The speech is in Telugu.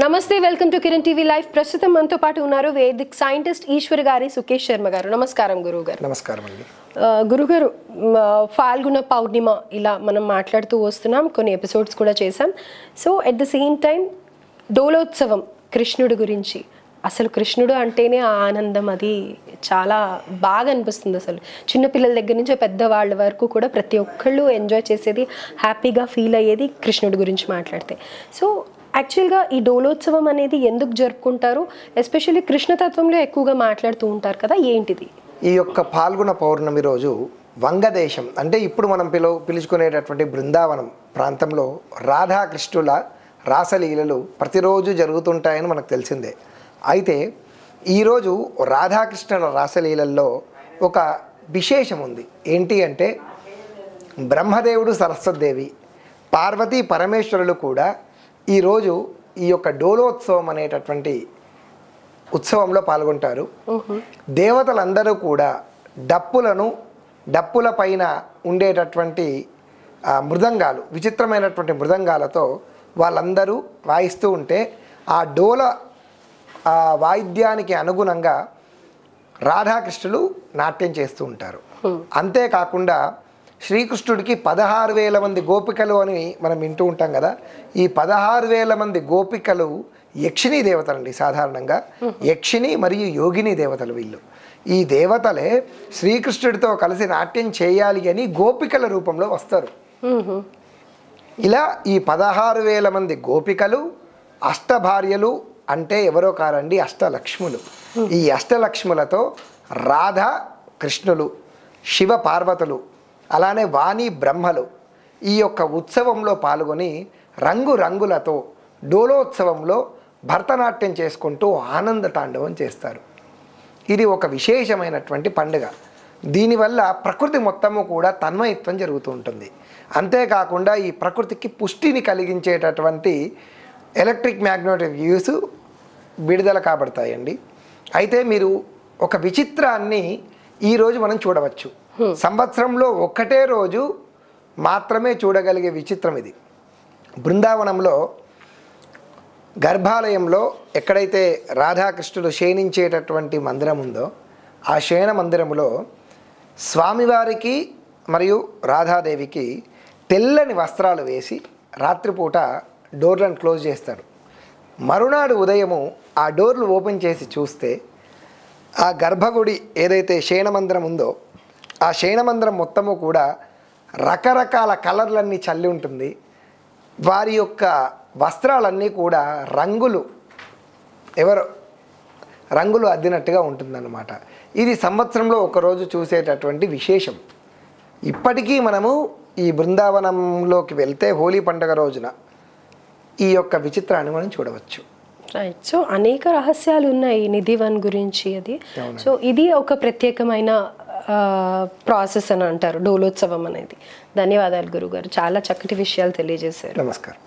నమస్తే, welcome to Kiran TV live. ప్రస్తుతం మనతో పాటు ఉన్నారు వేదిక్ సైంటిస్ట్ ఈశ్వర్ గారి సుకేష్ శర్మ గారు. నమస్కారం గురువు గారు. నమస్కారం అండి. గురుగారు, ఫాల్గుణ పౌర్ణిమ ఇలా మనం మాట్లాడుతూ వస్తున్నాం, కొన్ని ఎపిసోడ్స్ కూడా చేసాం. So at the same time డోలోత్సవం కృష్ణుడి గురించి, అసలు కృష్ణుడు అంటేనే ఆనందం, అది చాలా బాగా అనిపిస్తుంది. అసలు చిన్నపిల్లల దగ్గర నుంచి పెద్దవాళ్ళ వరకు కూడా ప్రతి ఒక్కళ్ళు ఎంజాయ్ చేసేది, హ్యాపీగా ఫీల్ అయ్యేది కృష్ణుడి గురించి మాట్లాడితే. సో యాక్చువల్గా ఈ డోలోత్సవం అనేది ఎందుకు జరుపుకుంటారు? ఎస్పెషల్లీ కృష్ణతత్వంలో ఎక్కువగా మాట్లాడుతూ ఉంటారు కదా, ఏంటిది? ఈ యొక్క పాల్గొన పౌర్ణమి రోజు వంగదేశం అంటే ఇప్పుడు మనం పిలుచుకునేటటువంటి బృందావనం ప్రాంతంలో రాధాకృష్ణుల రాసలీలలు ప్రతిరోజు జరుగుతుంటాయని మనకు తెలిసిందే. అయితే ఈరోజు రాధాకృష్ణుల రాసలీలల్లో ఒక విశేషం ఉంది. ఏంటి అంటే బ్రహ్మదేవుడు, సరస్వతీదేవి, పార్వతీ పరమేశ్వరులు కూడా ఈరోజు ఈ యొక్క డోలోత్సవం అనేటటువంటి ఉత్సవంలో పాల్గొంటారు. దేవతలందరూ కూడా డప్పుల పైన ఉండేటటువంటి మృదంగాలు, విచిత్రమైనటువంటి మృదంగాలతో వాళ్ళందరూ వాయిస్తూ ఉంటే ఆ డోల వాయిద్యానికి అనుగుణంగా రాధాకృష్ణులు నాట్యం చేస్తూ ఉంటారు. అంతేకాకుండా శ్రీకృష్ణుడికి 16,000 మంది గోపికలు అని మనం వింటూ ఉంటాం కదా. ఈ 16,000 మంది గోపికలు యక్షిణీ దేవతలండి. సాధారణంగా యక్షిణి మరియు యోగిని దేవతలు వీళ్ళు. ఈ దేవతలే శ్రీకృష్ణుడితో కలిసి నాట్యం చేయాలి అని గోపికల రూపంలో వస్తారు. ఇలా ఈ 16,000 మంది గోపికలు అష్టభార్యలు అంటే ఎవరో కారండి, అష్టలక్ష్ములు. ఈ అష్టలక్ష్ములతో రాధా కృష్ణులు, శివ పార్వతులు, అలానే వాణి బ్రహ్మలు ఈ యొక్క ఉత్సవంలో పాల్గొని రంగులతో డోలోత్సవంలో భరతనాట్యం చేసుకుంటూ ఆనంద తాండవం చేస్తారు. ఇది ఒక విశేషమైనటువంటి పండుగ. దీనివల్ల ప్రకృతి మొత్తము కూడా తన్మయత్వం జరుగుతూ ఉంటుంది. అంతేకాకుండా ఈ ప్రకృతికి పుష్టిని కలిగించేటటువంటి ఎలక్ట్రిక్ మ్యాగ్నెటిక్ వేవ్స్ విడుదల కాబడతాయండి. అయితే మీరు ఒక విచిత్రాన్ని ఈరోజు మనం చూడవచ్చు. సంవత్సరంలో ఒక్కటే రోజు మాత్రమే చూడగలిగే విచిత్రం ఇది. బృందావనంలో గర్భాలయంలో ఎక్కడైతే రాధాకృష్ణుడు శయనించేటటువంటి మందిరం ఉందో ఆ శయన మందిరంలో స్వామివారికి మరియు రాధాదేవికి తెల్లని వస్త్రాలు వేసి రాత్రిపూట డోర్లను క్లోజ్ చేస్తారు. మరునాడు ఉదయము ఆ డోర్లు ఓపెన్ చేసి చూస్తే ఆ గర్భగుడి ఏదైతే శయనమందిరం ఉందో ఆ శయనమందిరం మొత్తము కూడా రకరకాల కలర్లన్నీ చల్లి ఉంటుంది. వారి యొక్క వస్త్రాలన్నీ కూడా రంగులు అద్దినట్టుగా ఉంటుందన్నమాట. ఇది సంవత్సరంలో ఒకరోజు చూసేటటువంటి విశేషం. ఇప్పటికీ మనము ఈ బృందావనంలోకి వెళ్తే హోలీ పండుగ రోజున ఈ యొక్క విచిత్రాన్ని మనం చూడవచ్చు. రైట్. సో అనేక రహస్యాలు ఉన్నాయి నిధివన్ గురించి. అది సో ఇది ఒక ప్రత్యేకమైన ప్రాసెస్ అని అంటారు డోలోత్సవం అనేది. ధన్యవాదాలు గురుగారు, చాలా చక్కటి విషయాలు తెలియజేశారు. నమస్కారం.